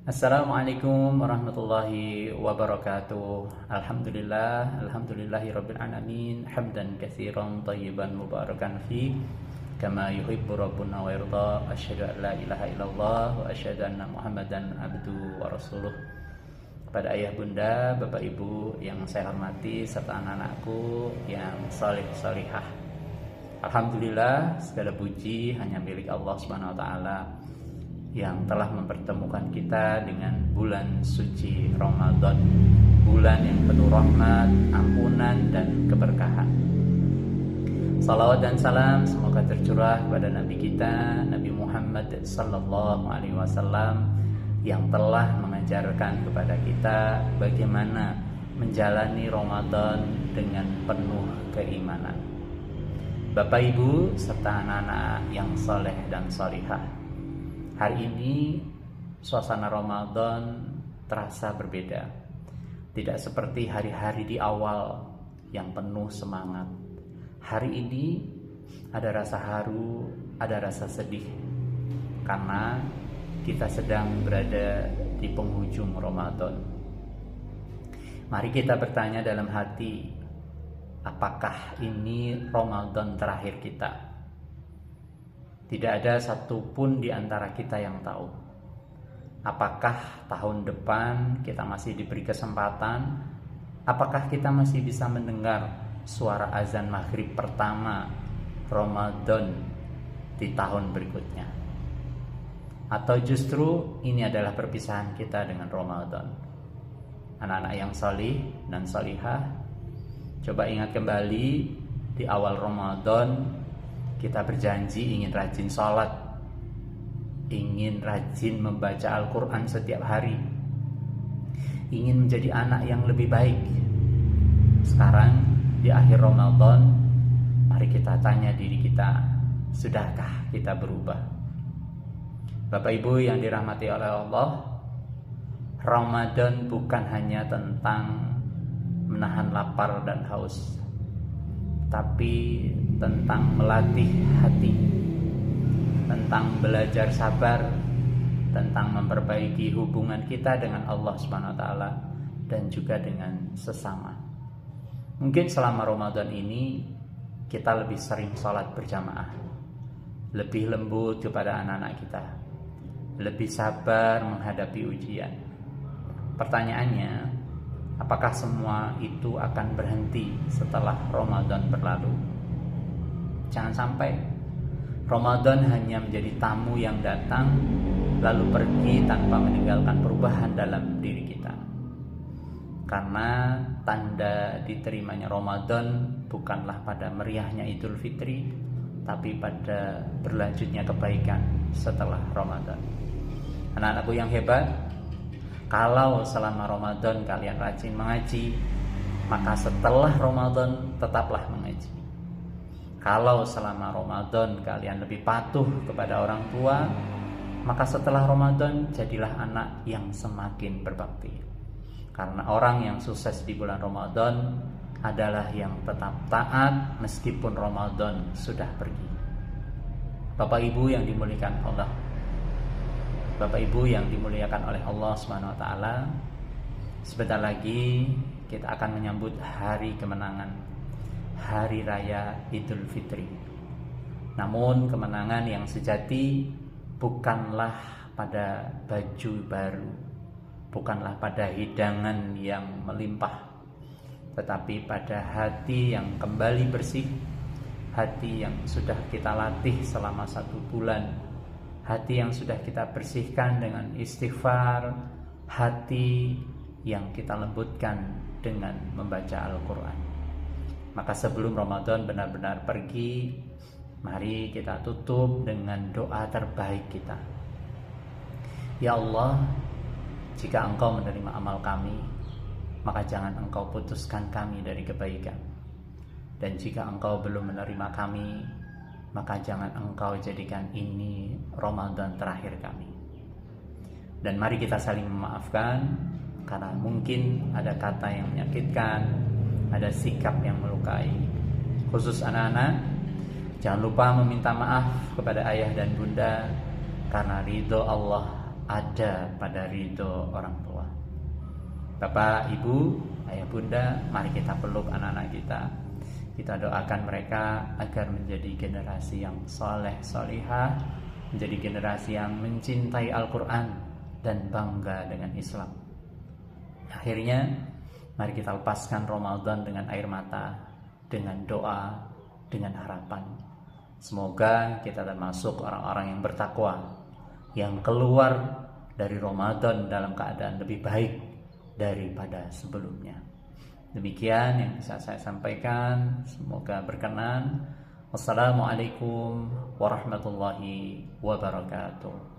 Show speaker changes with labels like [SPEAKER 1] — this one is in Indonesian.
[SPEAKER 1] Assalamualaikum warahmatullahi wabarakatuh. Alhamdulillahi rabbil alamin. Hamdan katsiran thayyiban mubarakan fi kama yuhibbu rabbuna wa yarda. Asyhadu an la ilaha illallah wa asyhadu anna Muhammadan abduhu wa rasuluh. Kepada ayah bunda, bapak ibu yang saya hormati serta anak-anakku yang saleh salihah. Alhamdulillah, segala puji hanya milik Allah Subhanahu wa taala yang telah mempertemukan kita dengan bulan suci Ramadan, bulan yang penuh rahmat, ampunan, dan keberkahan. Salawat dan salam semoga tercurah kepada Nabi kita, Nabi Muhammad sallallahu alaihi wasallam, yang telah mengajarkan kepada kita bagaimana menjalani Ramadan dengan penuh keimanan. Bapak Ibu serta anak-anak yang soleh dan solihah, hari ini suasana Ramadan terasa berbeda. Tidak seperti hari-hari di awal yang penuh semangat. Hari ini ada rasa haru, ada rasa sedih, karena kita sedang berada di penghujung Ramadan. Mari kita bertanya dalam hati, apakah ini Ramadan terakhir kita? Tidak ada satupun di antara kita yang tahu. Apakah tahun depan kita masih diberi kesempatan? Apakah kita masih bisa mendengar suara azan maghrib pertama Ramadan di tahun berikutnya? Atau justru ini adalah perpisahan kita dengan Ramadan? Anak-anak yang salih dan salihah, coba ingat kembali di awal Ramadan kita berjanji ingin rajin sholat, ingin rajin membaca Al-Quran setiap hari, ingin menjadi anak yang lebih baik. Sekarang di akhir Ramadan, mari kita tanya diri kita, sudahkah kita berubah? Bapak Ibu yang dirahmati oleh Allah, Ramadan bukan hanya tentang menahan lapar dan haus, tapi tentang melatih hati, tentang belajar sabar, tentang memperbaiki hubungan kita dengan Allah Subhanahu wa taala dan juga dengan sesama. Mungkin selama Ramadan ini kita lebih sering sholat berjamaah, lebih lembut kepada anak-anak kita, lebih sabar menghadapi ujian. Pertanyaannya, apakah semua itu akan berhenti setelah Ramadan berlalu? Jangan sampai Ramadan hanya menjadi tamu yang datang lalu pergi tanpa meninggalkan perubahan dalam diri kita. Karena tanda diterimanya Ramadan bukanlah pada meriahnya Idul Fitri, tapi pada berlanjutnya kebaikan setelah Ramadan. Anak-anakku yang hebat, kalau selama Ramadan kalian rajin mengaji, maka setelah Ramadan tetaplah mengaji. Kalau selama Ramadan kalian lebih patuh kepada orang tua, maka setelah Ramadan jadilah anak yang semakin berbakti. Karena orang yang sukses di bulan Ramadan adalah yang tetap taat meskipun Ramadan sudah pergi. Bapak Ibu yang dimuliakan Allah, Bapak Ibu yang dimuliakan oleh Allah Subhanahu wa taala, sebentar lagi kita akan menyambut hari kemenangan, hari raya Idul Fitri. Namun kemenangan yang sejati bukanlah pada baju baru, bukanlah pada hidangan yang melimpah, tetapi pada hati yang kembali bersih, hati yang sudah kita latih selama 1 bulan, hati yang sudah kita bersihkan dengan istighfar, hati yang kita lembutkan dengan membaca Al-Quran. Maka sebelum Ramadan benar-benar pergi, mari kita tutup dengan doa terbaik kita. Ya Allah, jika Engkau menerima amal kami, maka jangan Engkau putuskan kami dari kebaikan. Dan jika Engkau belum menerima kami, maka jangan Engkau jadikan ini Ramadan terakhir kami. Dan mari kita saling memaafkan, karena mungkin ada kata yang menyakitkan, ada sikap yang melukai. Khusus anak-anak, jangan lupa meminta maaf kepada ayah dan bunda, karena ridho Allah ada pada ridho orang tua. Bapak, Ibu, Ayah, Bunda, mari kita peluk anak-anak kita. Kita doakan mereka agar menjadi generasi yang soleh, solihah, menjadi generasi yang mencintai Al-Quran dan bangga dengan Islam. Akhirnya, mari kita lepaskan Ramadan dengan air mata, dengan doa, dengan harapan. Semoga kita termasuk orang-orang yang bertakwa, yang keluar dari Ramadan dalam keadaan lebih baik daripada sebelumnya. Demikian yang bisa saya sampaikan, semoga berkenan. Wassalamualaikum warahmatullahi wabarakatuh.